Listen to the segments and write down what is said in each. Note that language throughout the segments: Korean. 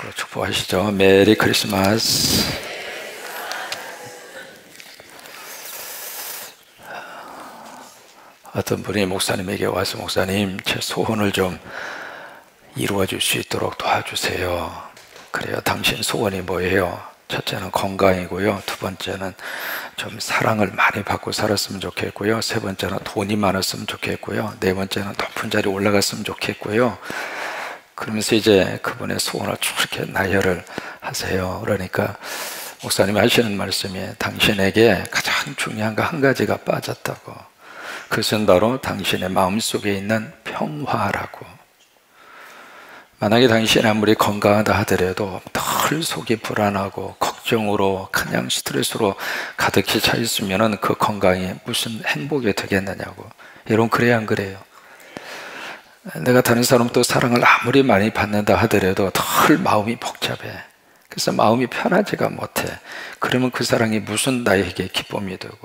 서로 축복하시죠. 메리 크리스마스. 어떤 분이 목사님에게 와서 목사님, 제 소원을 좀 이루어 줄 수 있도록 도와주세요. 그래요. 당신 소원이 뭐예요? 첫째는 건강이고요. 두 번째는 좀 사랑을 많이 받고 살았으면 좋겠고요. 세 번째는 돈이 많았으면 좋겠고요. 네 번째는 높은 자리에 올라갔으면 좋겠고요. 그러면서 이제 그분의 소원을 쭉 이렇게 나열을 하세요. 그러니까 목사님이 하시는 말씀이 당신에게 가장 중요한 거 한 가지가 빠졌다고. 그것은 바로 당신의 마음속에 있는 평화라고. 만약에 당신이 아무리 건강하다 하더라도 늘 속이 불안하고 걱정으로 그냥 스트레스로 가득히 차 있으면 그 건강이 무슨 행복이 되겠느냐고. 여러분, 그래야 안 그래요? 내가 다른 사람도 사랑을 아무리 많이 받는다 하더라도 늘 마음이 복잡해. 그래서 마음이 편하지가 못해. 그러면 그 사랑이 무슨 나에게 기쁨이 되고,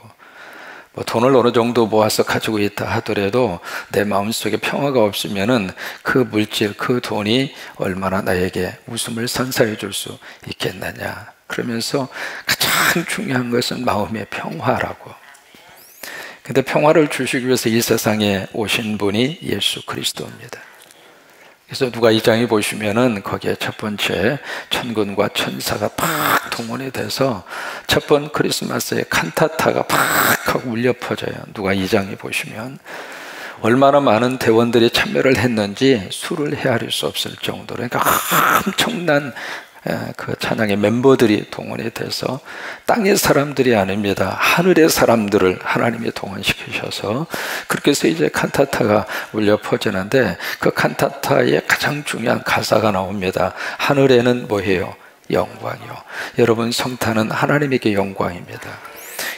뭐 돈을 어느 정도 모아서 가지고 있다 하더라도 내 마음속에 평화가 없으면은 그 물질, 그 돈이 얼마나 나에게 웃음을 선사해 줄 수 있겠느냐. 그러면서 가장 중요한 것은 마음의 평화라고. 근데 평화를 주시기 위해서 이 세상에 오신 분이 예수 그리스도입니다. 그래서 누가 2장에 보시면은 거기에 첫 번째 천군과 천사가 팍 동원이 돼서 첫 번 크리스마스에 칸타타가 팍 하고 울려 퍼져요. 누가 2장에 보시면 얼마나 많은 대원들이 참여를 했는지 수를 헤아릴 수 없을 정도로, 그러니까 엄청난 그 찬양의 멤버들이 동원이 돼서 땅의 사람들이 아닙니다. 하늘의 사람들을 하나님이 동원시키셔서 그렇게 해서 이제 칸타타가 울려 퍼지는데, 그 칸타타의 가장 중요한 가사가 나옵니다. 하늘에는 뭐예요? 영광이요. 여러분, 성탄은 하나님에게 영광입니다.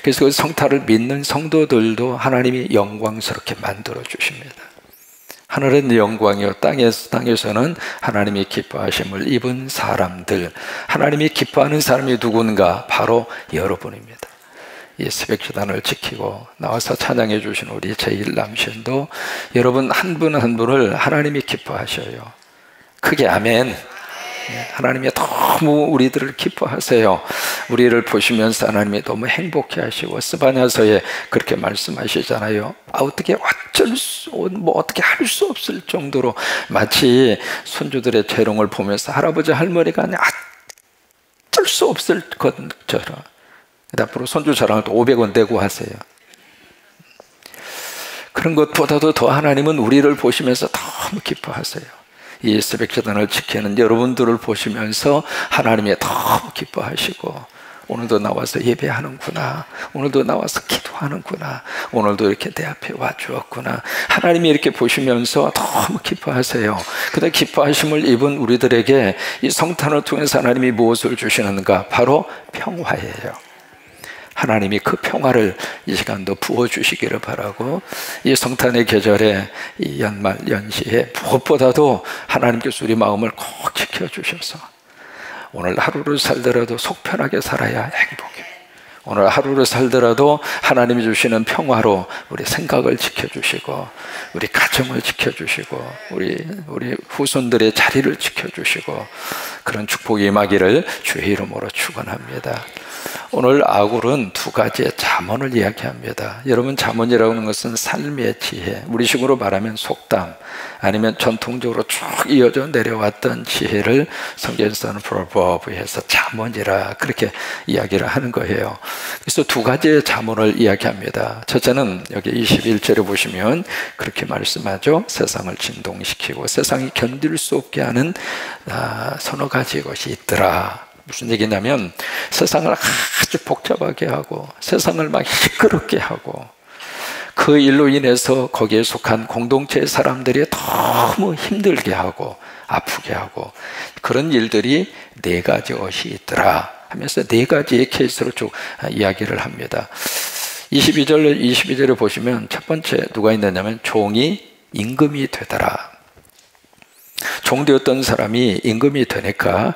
그래서 그 성탄을 믿는 성도들도 하나님이 영광스럽게 만들어 주십니다. 하늘은 영광이요, 땅에서는 하나님이 기뻐하심을 입은 사람들. 하나님이 기뻐하는 사람이 누군가? 바로 여러분입니다. 이 새벽기단을 지키고 나와서 찬양해 주신 우리 제1남신도 여러분 한 분 한 분을 하나님이 기뻐하셔요. 크게 아멘. 하나님이 너무 우리들을 기뻐하세요. 우리를 보시면서 하나님이 너무 행복해 하시고, 스바냐서에 그렇게 말씀하시잖아요. 어떻게 어떻게 할 수 없을 정도로 마치 손주들의 재롱을 보면서 할아버지 할머니가 어쩔 수 없을 것처럼. 앞으로 손주 자랑을 또 500원 내고 하세요. 그런 것보다도 더 하나님은 우리를 보시면서 너무 기뻐하세요. 이 새벽기단을 지키는 여러분들을 보시면서 하나님이 너무 기뻐하시고, 오늘도 나와서 예배하는구나, 오늘도 나와서 기도하는구나, 오늘도 이렇게 내 앞에 와주었구나, 하나님이 이렇게 보시면서 너무 기뻐하세요. 그때 기뻐하심을 입은 우리들에게 이 성탄을 통해서 하나님이 무엇을 주시는가? 바로 평화예요. 하나님이 그 평화를 이 시간도 부어주시기를 바라고, 이 성탄의 계절에 이 연말 연시에 무엇보다도 하나님께서 우리 마음을 꼭 지켜주셔서 오늘 하루를 살더라도 속 편하게 살아야 행복해. 오늘 하루를 살더라도 하나님이 주시는 평화로 우리 생각을 지켜주시고, 우리 가정을 지켜주시고, 우리 후손들의 자리를 지켜주시고, 그런 축복이 임하기를 주의 이름으로 축원합니다. 오늘 아굴은 두 가지의 잠언을 이야기합니다. 여러분, 잠언이라고 하는 것은 삶의 지혜, 우리식으로 말하면 속담, 아니면 전통적으로 쭉 이어져 내려왔던 지혜를 성경에서는 proverb에서 잠언이라 그렇게 이야기를 하는 거예요. 그래서 두 가지의 잠언을 이야기합니다. 첫째는 여기 21절에 보시면 그렇게 말씀하죠. 세상을 진동시키고 세상이 견딜 수 없게 하는 서너 가지 것이 있더라. 무슨 얘기냐면 세상을 아주 복잡하게 하고 세상을 막 시끄럽게 하고, 그 일로 인해서 거기에 속한 공동체의 사람들이 너무 힘들게 하고 아프게 하고, 그런 일들이 네 가지 것이 있더라 하면서 네 가지의 케이스로 쭉 이야기를 합니다. 22절에 보시면 첫 번째 누가 있느냐면 종이 임금이 되더라. 종 되었던 사람이 임금이 되니까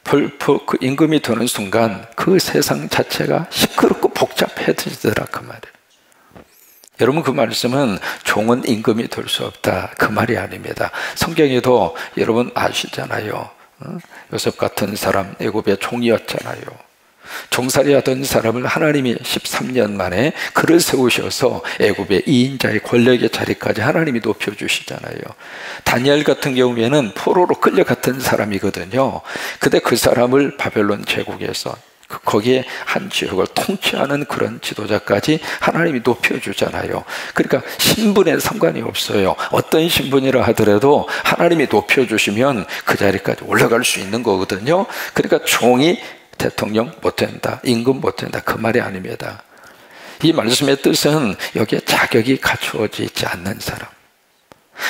그 임금이 되는 순간 그 세상 자체가 시끄럽고 복잡해지더라, 그 말이에요. 여러분, 그 말씀은 종은 임금이 될 수 없다 그 말이 아닙니다. 성경에도 여러분 아시잖아요. 요셉 같은 사람 애굽의 종이었잖아요. 종살이 하던 사람을 하나님이 13년 만에 그를 세우셔서 애굽의 2인자의 권력의 자리까지 하나님이 높여주시잖아요. 다니엘 같은 경우에는 포로로 끌려갔던 사람이거든요. 근데 그 사람을 바벨론 제국에서 거기에 한 지역을 통치하는 그런 지도자까지 하나님이 높여주잖아요. 그러니까 신분에 상관이 없어요. 어떤 신분이라 하더라도 하나님이 높여주시면 그 자리까지 올라갈 수 있는 거거든요. 그러니까 종이 대통령 못 된다, 임금 못 된다, 그 말이 아닙니다. 이 말씀의 뜻은 여기에 자격이 갖추어져 있지 않는 사람,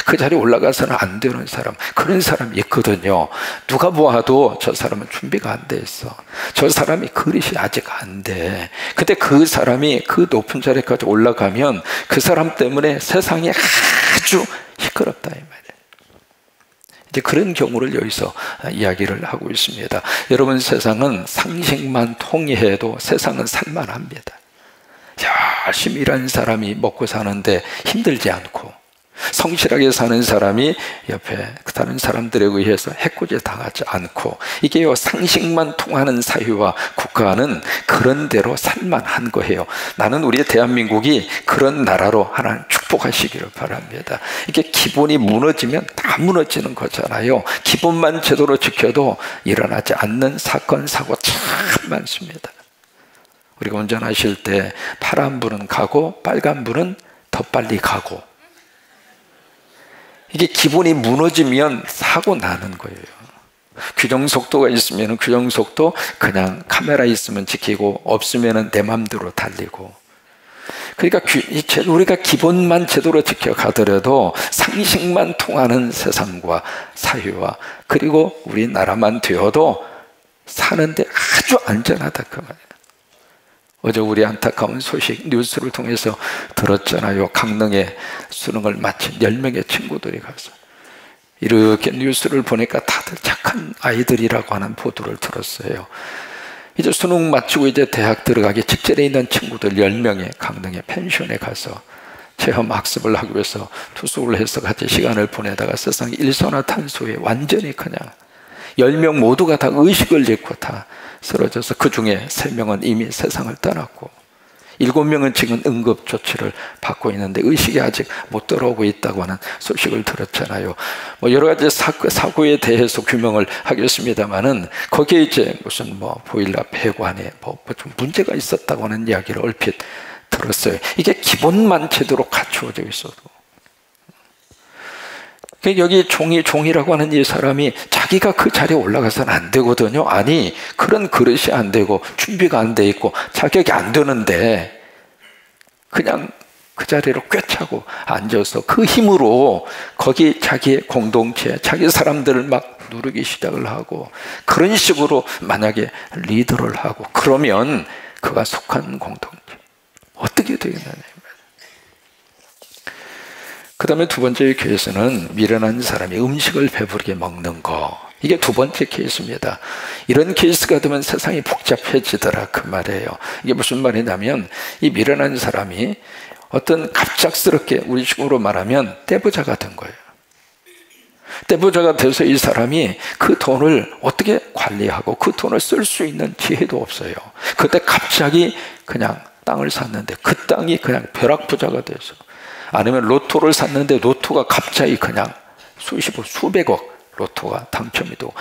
그 자리에 올라가서는 안 되는 사람, 그런 사람이 있거든요. 누가 보아도 저 사람은 준비가 안 돼 있어, 저 사람이 그릇이 아직 안 돼. 근데 그 사람이 그 높은 자리까지 올라가면 그 사람 때문에 세상이 아주 시끄럽다 이 말이에요. 이제 그런 경우를 여기서 이야기를 하고 있습니다. 여러분, 세상은 상식만 통해도 세상은 살만합니다. 열심히 일하는 사람이 먹고 사는데 힘들지 않고, 성실하게 사는 사람이 옆에 다른 사람들에 의해서 해코지 당하지 않고, 이게요 상식만 통하는 사회와 국가는 그런 대로 살만한 거예요. 나는 우리 대한민국이 그런 나라로 하나님 축복하시기를 바랍니다. 이게 기본이 무너지면 다 무너지는 거잖아요. 기본만 제대로 지켜도 일어나지 않는 사건 사고 참 많습니다. 우리가 운전하실 때 파란불은 가고 빨간불은 더 빨리 가고, 이게 기본이 무너지면 사고 나는 거예요. 규정속도가 있으면 규정속도 그냥 카메라 있으면 지키고, 없으면 내 맘대로 달리고. 그러니까 우리가 기본만 제대로 지켜가더라도 상식만 통하는 세상과 사회와, 그리고 우리나라만 되어도 사는데 아주 안전하다 그 말이에요. 어제 우리 안타까운 소식 뉴스를 통해서 들었잖아요. 강릉에 수능을 마친 10명의 친구들이 가서, 이렇게 뉴스를 보니까 다들 착한 아이들이라고 하는 보도를 들었어요. 이제 수능 마치고 이제 대학 들어가기 직전에 있는 친구들 10명의 강릉의 펜션에 가서 체험 학습을 하기 위해서 투숙을 해서 같이 시간을 보내다가 세상 일산화탄소에 완전히 그냥 10명 모두가 다 의식을 잃고 다 쓰러져서, 그 중에 3명은 이미 세상을 떠났고 7명은 지금 응급조치를 받고 있는데 의식이 아직 못 돌아오고 있다고 하는 소식을 들었잖아요. 여러 가지 사고에 대해서 규명을 하겠습니다만은, 거기에 이제 무슨 보일러 배관에 좀 문제가 있었다고 하는 이야기를 얼핏 들었어요. 이게 기본만 제대로 갖추어져 있어도. 여기 종이라고 하는 이 사람이 자기가 그 자리에 올라가서는 안 되거든요. 아니, 그런 그릇이 안 되고 준비가 안 돼 있고 자격이 안 되는데 그냥 그 자리로 꿰차고 앉아서 그 힘으로 거기 자기의 공동체, 자기 사람들을 막 누르기 시작을 하고, 그런 식으로 만약에 리더를 하고 그러면 그가 속한 공동체 어떻게 되겠느냐. 그 다음에 두 번째 케이스는 미련한 사람이 음식을 배부르게 먹는 거. 이게 두 번째 케이스입니다. 이런 케이스가 되면 세상이 복잡해지더라 그 말이에요. 이게 무슨 말이냐면, 이 미련한 사람이 어떤 갑작스럽게 우리식으로 말하면 떼부자가 된 거예요. 떼부자가 돼서 이 사람이 그 돈을 어떻게 관리하고 그 돈을 쓸 수 있는 지혜도 없어요. 그때 갑자기 그냥 땅을 샀는데 그 땅이 그냥 벼락부자가 돼서, 아니면 로또를 샀는데 로또가 갑자기 그냥 수백억 로또가 당첨이 되고,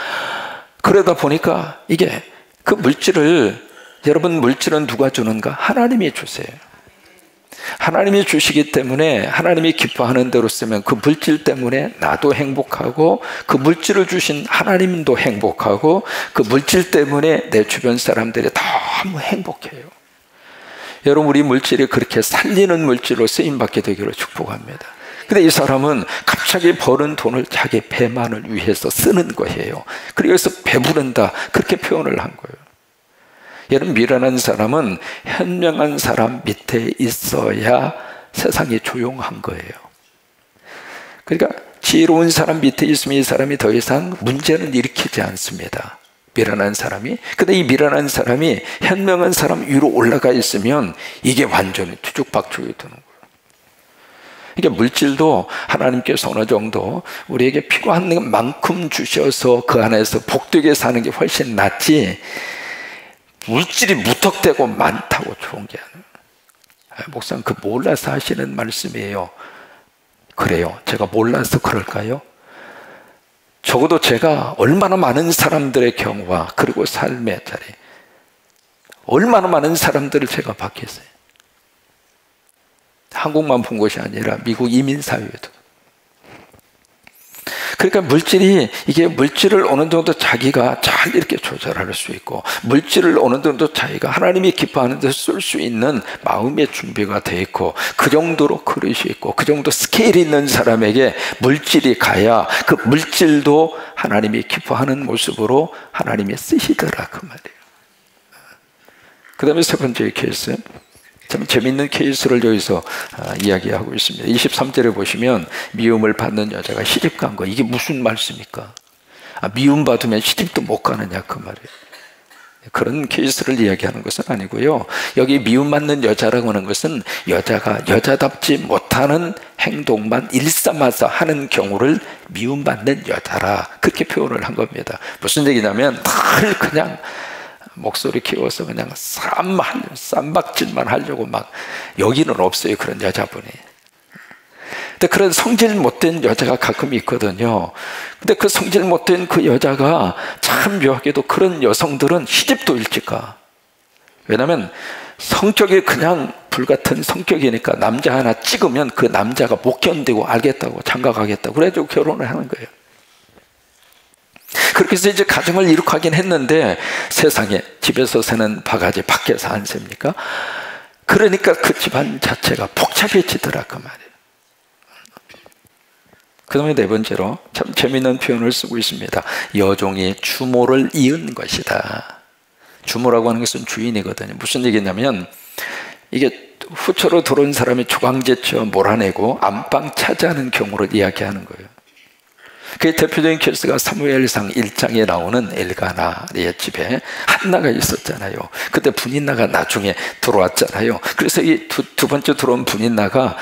그러다 보니까 이게 그 물질을, 여러분 물질은 누가 주는가? 하나님이 주세요. 하나님이 주시기 때문에 하나님이 기뻐하는 대로 쓰면 그 물질 때문에 나도 행복하고, 그 물질을 주신 하나님도 행복하고, 그 물질 때문에 내 주변 사람들이 너무 행복해요. 여러분, 우리 물질이 그렇게 살리는 물질로 쓰임받게 되기를 축복합니다. 근데 이 사람은 갑자기 버는 돈을 자기 배만을 위해서 쓰는 거예요. 그래서 배부른다 그렇게 표현을 한 거예요. 여러분, 미련한 사람은 현명한 사람 밑에 있어야 세상이 조용한 거예요. 그러니까 지혜로운 사람 밑에 있으면 이 사람이 더 이상 문제는 일으키지 않습니다. 미련한 사람이. 근데 이 미련한 사람이 현명한 사람 위로 올라가 있으면 이게 완전히 뒤죽박죽이 되는 거예요. 이게 물질도 하나님께서 어느 정도 우리에게 필요한 만큼 주셔서 그 안에서 복되게 사는 게 훨씬 낫지, 물질이 무턱대고 많다고 좋은 게 아니에요. 목사님 그 몰라서 하시는 말씀이에요. 그래요? 제가 몰라서 그럴까요? 적어도 제가 얼마나 많은 사람들의 경우와 그리고 삶의 자리, 얼마나 많은 사람들을 제가 봤겠어요. 한국만 본 것이 아니라 미국 이민사회도. 그러니까 이게 물질을 어느 정도 자기가 잘 이렇게 조절할 수 있고, 물질을 어느 정도 자기가 하나님이 기뻐하는 데 쓸 수 있는 마음의 준비가 돼 있고, 그 정도로 그릇이 있고, 그 정도 스케일이 있는 사람에게 물질이 가야 그 물질도 하나님이 기뻐하는 모습으로 하나님이 쓰시더라, 그 말이에요. 그 다음에 세 번째 케이스, 참 재밌는 케이스를 여기서 이야기하고 있습니다. 23절에 보시면 미움을 받는 여자가 시집 간 거, 이게 무슨 말씀입니까? 미움 받으면 시집도 못 가느냐, 그 말이에요. 그런 케이스를 이야기하는 것은 아니고요. 여기 미움 받는 여자라고 하는 것은 여자가 여자답지 못하는 행동만 일삼아서 하는 경우를 미움 받는 여자라, 그렇게 표현을 한 겁니다. 무슨 얘기냐면 늘 그냥 목소리 키워서 그냥 쌈박질만 하려고 막, 여기는 없어요, 그런 여자분이. 근데 그런 성질 못된 여자가 가끔 있거든요. 근데 그 성질 못된 그 여자가 참 묘하게도 그런 여성들은 시집도 일찍 가. 왜냐하면 성격이 그냥 불같은 성격이니까 남자 하나 찍으면 그 남자가 못 견디고 알겠다고 장가가겠다고 그래가지고 결혼을 하는 거예요. 그렇게 해서 이제 가정을 이룩하긴 했는데, 세상에 집에서 새는 바가지 밖에서 안 셉니까? 그러니까 그 집안 자체가 복잡해지더라, 그 말이에요. 그 다음에 네 번째로 참 재미있는 표현을 쓰고 있습니다. 여종이 주모를 이은 것이다. 주모라고 하는 것은 주인이거든요. 무슨 얘기냐면, 이게 후처로 들어온 사람이 조강제쳐 몰아내고 안방 차지하는 경우를 이야기하는 거예요. 그 대표적인 케이스가 사무엘상 1장에 나오는 엘가나의 집에 한나가 있었잖아요. 그때 분인나가 나중에 들어왔잖아요. 그래서 이 두 번째 들어온 분인나가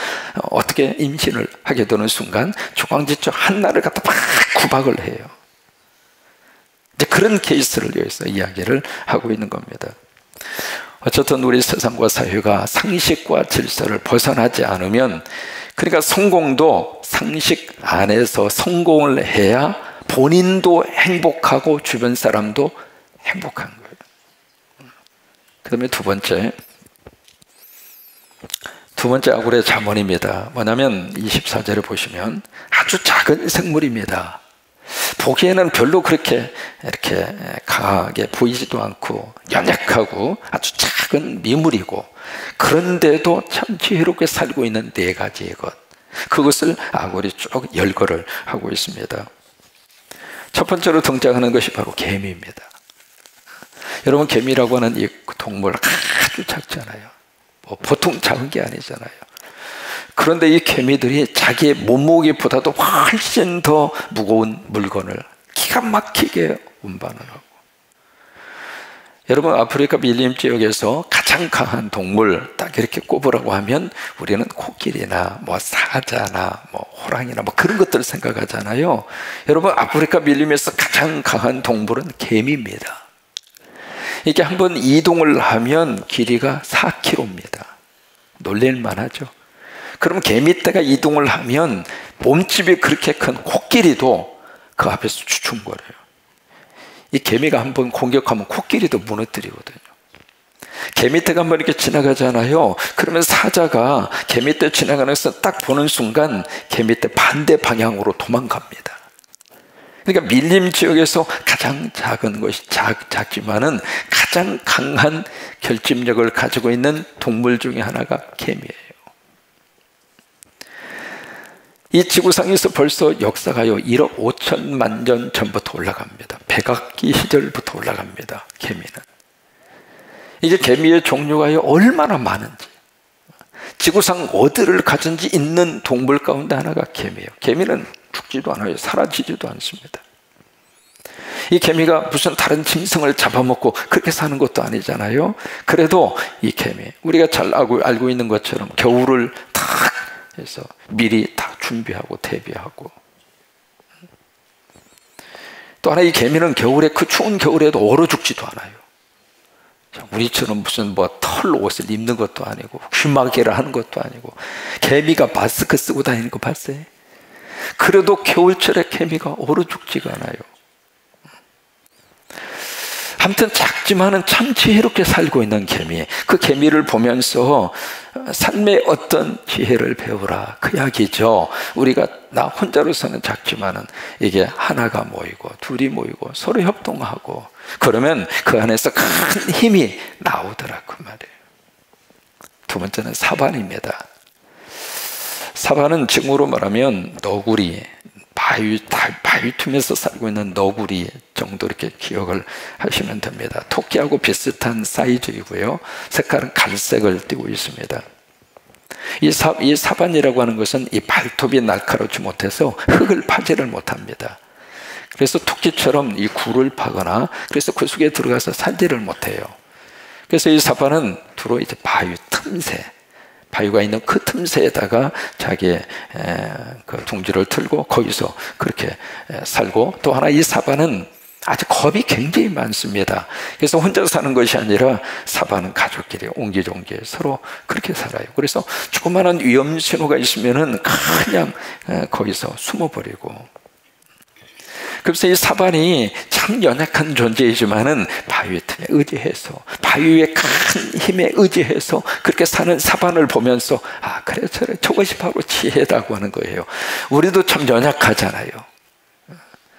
어떻게 임신을 하게 되는 순간 조광지처 한나를 갖다 막 구박을 해요. 이제 그런 케이스를 여기서 이야기를 하고 있는 겁니다. 어쨌든 우리 세상과 사회가 상식과 질서를 벗어나지 않으면, 그러니까 성공도 상식 안에서 성공을 해야 본인도 행복하고 주변 사람도 행복한 거예요. 그 다음에 두 번째 아굴의 잠언입니다. 뭐냐면 24절에 보시면 아주 작은 생물입니다. 보기에는 별로 그렇게 이렇게 강하게 보이지도 않고 연약하고 아주 작은 미물이고, 그런데도 참 지혜롭게 살고 있는 네 가지의 것, 그것을 아굴이 쭉 열거를 하고 있습니다. 첫 번째로 등장하는 것이 바로 개미입니다. 여러분, 개미라고 하는 이 동물 아주 작잖아요. 뭐 보통 작은 게 아니잖아요. 그런데 이 개미들이 자기의 몸무게보다도 훨씬 더 무거운 물건을 기가 막히게 운반을 하고, 여러분, 아프리카 밀림 지역에서 가장 강한 동물 딱 이렇게 꼽으라고 하면 우리는 코끼리나 뭐 사자나 뭐 호랑이나 뭐 그런 것들을 생각하잖아요. 여러분, 아프리카 밀림에서 가장 강한 동물은 개미입니다. 이게 한번 이동을 하면 길이가 4km입니다. 놀랄만 하죠. 그럼 개미떼가 이동을 하면 몸집이 그렇게 큰 코끼리도 그 앞에서 주춤거려요. 이 개미가 한번 공격하면 코끼리도 무너뜨리거든요. 개미떼가 한번 이렇게 지나가잖아요. 그러면 사자가 개미떼 지나가는 것을 딱 보는 순간 개미떼 반대 방향으로 도망갑니다. 그러니까 밀림 지역에서 가장 작은 것이 작지만은 가장 강한 결집력을 가지고 있는 동물 중에 하나가 개미예요. 이 지구상에서 벌써 역사가요 1억 5천만 년 전부터 올라갑니다. 백악기 시절부터 올라갑니다. 개미는. 이제 개미의 종류가요 얼마나 많은지, 지구상 어디를 가든지 있는 동물 가운데 하나가 개미예요. 개미는 죽지도 않아요. 사라지지도 않습니다. 이 개미가 무슨 다른 짐승을 잡아먹고 그렇게 사는 것도 아니잖아요. 그래도 이 개미, 우리가 잘 알고 있는 것처럼 겨울을 탁 그래서 미리 다 준비하고 대비하고. 또 하나, 이 개미는 겨울에, 그 추운 겨울에도 얼어 죽지도 않아요. 우리처럼 무슨 뭐 털 옷을 입는 것도 아니고 귀마개를 하는 것도 아니고. 개미가 마스크 쓰고 다니는 거 봤어요? 그래도 겨울철에 개미가 얼어 죽지가 않아요. 아무튼 작지만은 참 지혜롭게 살고 있는 개미, 그 개미를 보면서 삶의 어떤 지혜를 배우라, 그 이야기죠. 우리가 나 혼자로서는 작지만은 이게 하나가 모이고 둘이 모이고 서로 협동하고 그러면 그 안에서 큰 힘이 나오더라, 그 말이에요. 두 번째는 사반입니다. 사반은 지금으로 말하면 너구리, 바위 틈에서 살고 있는 너구리 정도 이렇게 기억을 하시면 됩니다. 토끼하고 비슷한 사이즈이고요. 색깔은 갈색을 띠고 있습니다. 이 사반이라고 하는 것은 이 발톱이 날카롭지 못해서 흙을 파지를 못합니다. 그래서 토끼처럼 이 굴을 파거나 그래서 그 속에 들어가서 살지를 못해요. 그래서 이 사반은 주로 이제 바위 틈새, 바위가 있는 그 틈새에다가 자기의 그 둥지를 틀고 거기서 그렇게 살고, 또 하나 이 사반은 아주 겁이 굉장히 많습니다. 그래서 혼자 사는 것이 아니라 사반은 가족끼리 옹기종기 서로 그렇게 살아요. 그래서 조그마한 위험 신호가 있으면은 그냥 거기서 숨어버리고. 그래서 이 사반이 참 연약한 존재이지만은 바위 틈에 의지해서, 바위의 큰 힘에 의지해서 그렇게 사는 사반을 보면서 아, 그래, 저것이 바로 지혜라고 하는 거예요. 우리도 참 연약하잖아요.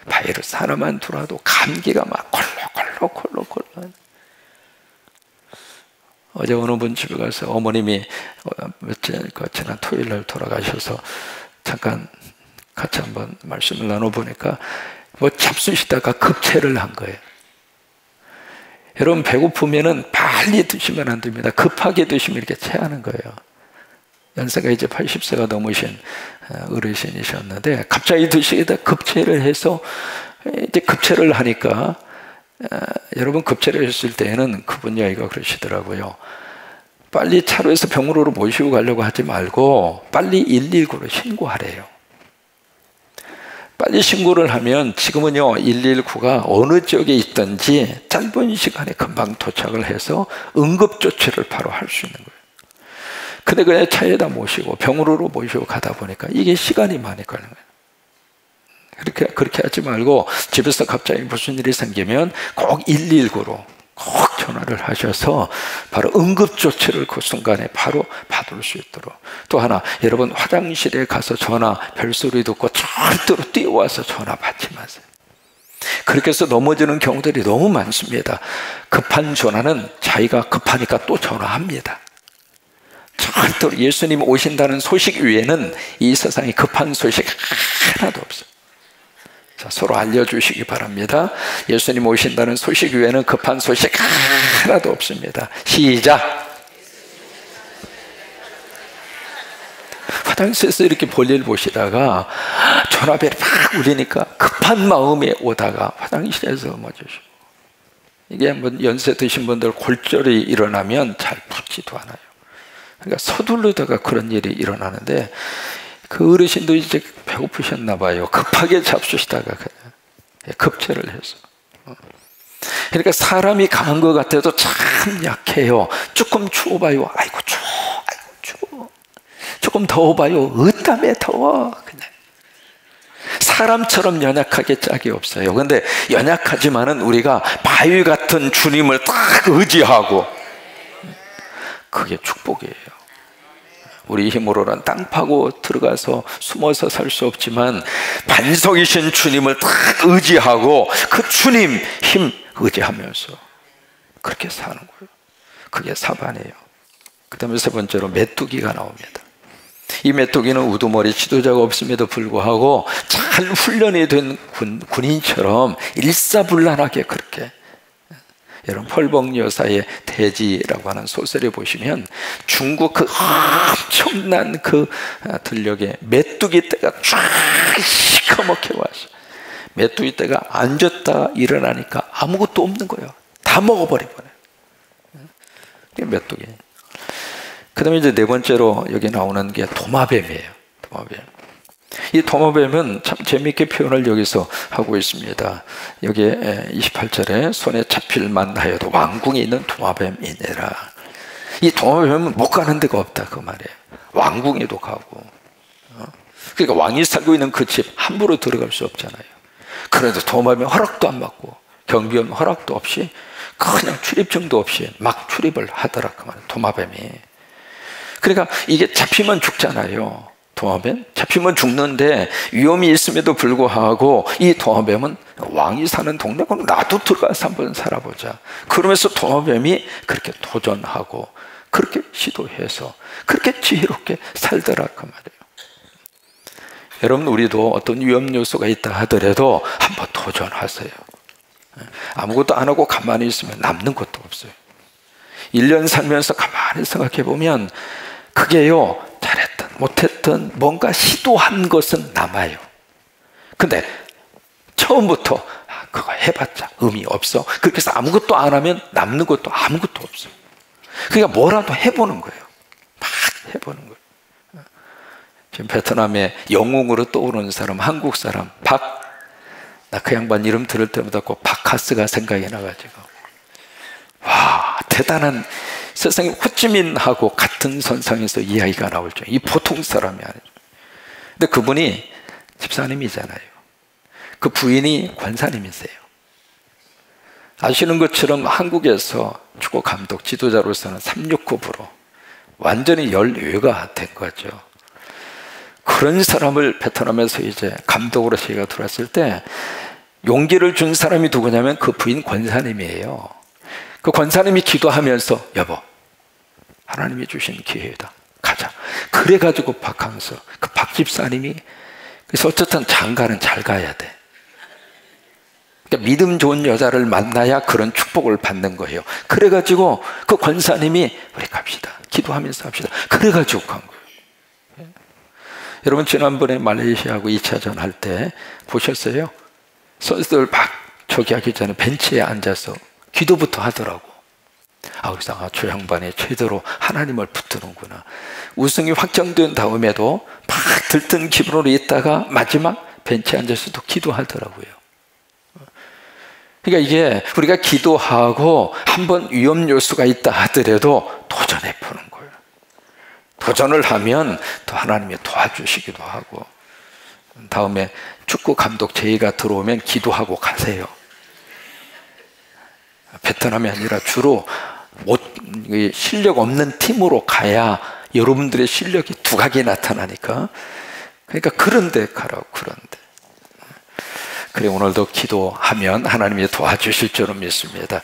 바위를 하나만 두라도 감기가 막 콜록콜록. 어제 어느 분 집에 가서 어머님이 지난 토요일 날 돌아가셔서 잠깐 같이 한번 말씀을 나눠보니까 뭐 잡수시다가 급체를 한 거예요. 여러분, 배고프면은 빨리 드시면 안 됩니다. 급하게 드시면 이렇게 체하는 거예요. 연세가 이제 80세가 넘으신 어르신이셨는데 갑자기 드시다 급체를 해서, 이제 급체를 하니까 여러분, 급체를 했을 때에는 그분 이야기가 그러시더라고요. 빨리 차로에서 병원으로 모시고 가려고 하지 말고 빨리 119로 신고하래요. 빨리 신고를 하면 지금은요 119가 어느 지역에 있든지 짧은 시간에 금방 도착을 해서 응급조치를 바로 할 수 있는 거예요. 근데 그냥 차에다 모시고 병원으로 모시고 가다 보니까 이게 시간이 많이 걸리는 거예요. 그렇게 하지 말고 집에서 갑자기 무슨 일이 생기면 꼭 119로 꼭 전화를 하셔서 바로 응급조치를 그 순간에 바로 받을 수 있도록. 또 하나, 여러분 화장실에 가서 전화 별소리 듣고 절대로 뛰어와서 전화 받지 마세요. 그렇게 해서 넘어지는 경우들이 너무 많습니다. 급한 전화는 자기가 급하니까 또 전화합니다. 절대로 예수님 오신다는 소식 위에는 이 세상에 급한 소식 하나도 없어요. 자, 서로 알려주시기 바랍니다. 예수님 오신다는 소식 외에는 급한 소식 하나도 없습니다. 시작! 화장실에서 이렇게 볼일 보시다가 전화벨이 팍 울리니까 급한 마음에 오다가 화장실에서 맞으시고, 이게 한번 연세 드신 분들 골절이 일어나면 잘 붙지도 않아요. 그러니까 서두르다가 그런 일이 일어나는데, 그 어르신도 이제 배고프셨나 봐요. 급하게 잡수시다가 급체를 해서. 그러니까 사람이 강한 것 같아도 참 약해요. 조금 추워봐요. 아이고 추워. 조금 더워봐요. 어땀에 더워. 그냥 사람처럼 연약하게 짝이 없어요. 근데 연약하지만은 우리가 바위 같은 주님을 딱 의지하고, 그게 축복이에요. 우리 힘으로는 땅 파고 들어가서 숨어서 살 수 없지만 반석이신 주님을 딱 의지하고 그 주님 힘 의지하면서 그렇게 사는 거예요. 그게 사반이에요. 그 다음에 세 번째로 메뚜기가 나옵니다. 이 메뚜기는 우두머리 지도자가 없음에도 불구하고 잘 훈련이 된 군인처럼 일사불란하게 그렇게. 여러분, 펄벅 여사의 대지라고 하는 소설에 보시면 중국 그 엄청난 그 들녘에 메뚜기 떼가 쫙 시커멓게 와서 메뚜기 떼가 앉았다 일어나니까 아무것도 없는 거예요. 다 먹어버리고. 이게 메뚜기. 그 다음에 이제 네 번째로 여기 나오는 게 도마뱀이에요. 도마뱀. 이 도마뱀은 참 재미있게 표현을 여기서 하고 있습니다. 여기에 28절에 손에 잡힐 만하여도 왕궁에 있는 도마뱀이니라. 이 도마뱀은 못 가는 데가 없다 그 말이에요. 왕궁에도 가고. 그러니까 왕이 살고 있는 그 집 함부로 들어갈 수 없잖아요. 그런데 도마뱀 허락도 안 받고 경비원 허락도 없이 그냥 출입증도 없이 막 출입을 하더라 그 말이에요. 도마뱀이. 그러니까 이게 잡히면 죽잖아요. 도마뱀? 잡히면 죽는데 위험이 있음에도 불구하고 이 도마뱀은 왕이 사는 동네, 그럼 나도 들어가서 한번 살아보자. 그러면서 도마뱀이 그렇게 도전하고 그렇게 시도해서 그렇게 지혜롭게 살더라 그 말이에요. 여러분, 우리도 어떤 위험 요소가 있다 하더라도 한번 도전하세요. 아무것도 안 하고 가만히 있으면 남는 것도 없어요. 1년 살면서 가만히 생각해 보면 그게요, 잘했든 못했든 뭔가 시도한 것은 남아요. 근데 처음부터 그거 해봤자 의미 없어, 그렇게 해서 아무것도 안 하면 남는 것도 아무것도 없어요. 그러니까 뭐라도 해보는 거예요. 막 해보는 거예요. 지금 베트남에 영웅으로 떠오르는 사람, 한국 사람 나 그 양반 이름 들을 때마다 꼭 박하스가 생각이 나가지고, 와, 대단한, 세상에 호찌민하고 같은 선상에서 이야기가 나올 줄, 이 보통 사람이 아니죠. 근데 그분이 집사님이잖아요. 그 부인이 권사님이세요. 아시는 것처럼 한국에서 축구 감독 지도자로서는 369%, 완전히 열외가 된 거죠. 그런 사람을 베트남에서 이제 감독으로 제가 들어왔을 때 용기를 준 사람이 누구냐면 그 부인 권사님이에요. 그 권사님이 기도하면서, 여보, 하나님이 주신 기회다, 가자. 그래가지고 박항서, 그 박 집사님이, 그래서 어쨌든 장가는 잘 가야 돼. 그러니까 믿음 좋은 여자를 만나야 그런 축복을 받는 거예요. 그래가지고 그 권사님이 우리 갑시다, 기도하면서 합시다, 그래가지고 간 거예요. 여러분, 지난번에 말레이시아하고 2차전 할 때 보셨어요? 선수들 막 저기 하기 전에 벤치에 앉아서 기도부터 하더라고. 그래서 저 양반이 제대로 하나님을 붙드는구나. 우승이 확정된 다음에도 막 들뜬 기분으로 있다가 마지막 벤치에 앉아서도 기도하더라고요. 그러니까 이게 우리가 기도하고 한번 위험 요소가 있다 하더라도 도전해 보는 거예요. 도전을 하면 또 하나님이 도와주시기도 하고. 다음에 축구 감독 제의가 들어오면 기도하고 가세요. 베트남이 아니라 주로 실력 없는 팀으로 가야 여러분들의 실력이 두각이 나타나니까. 그러니까 그런 데 가라고, 그런 데. 그래, 오늘도 기도하면 하나님이 도와주실 줄은 믿습니다.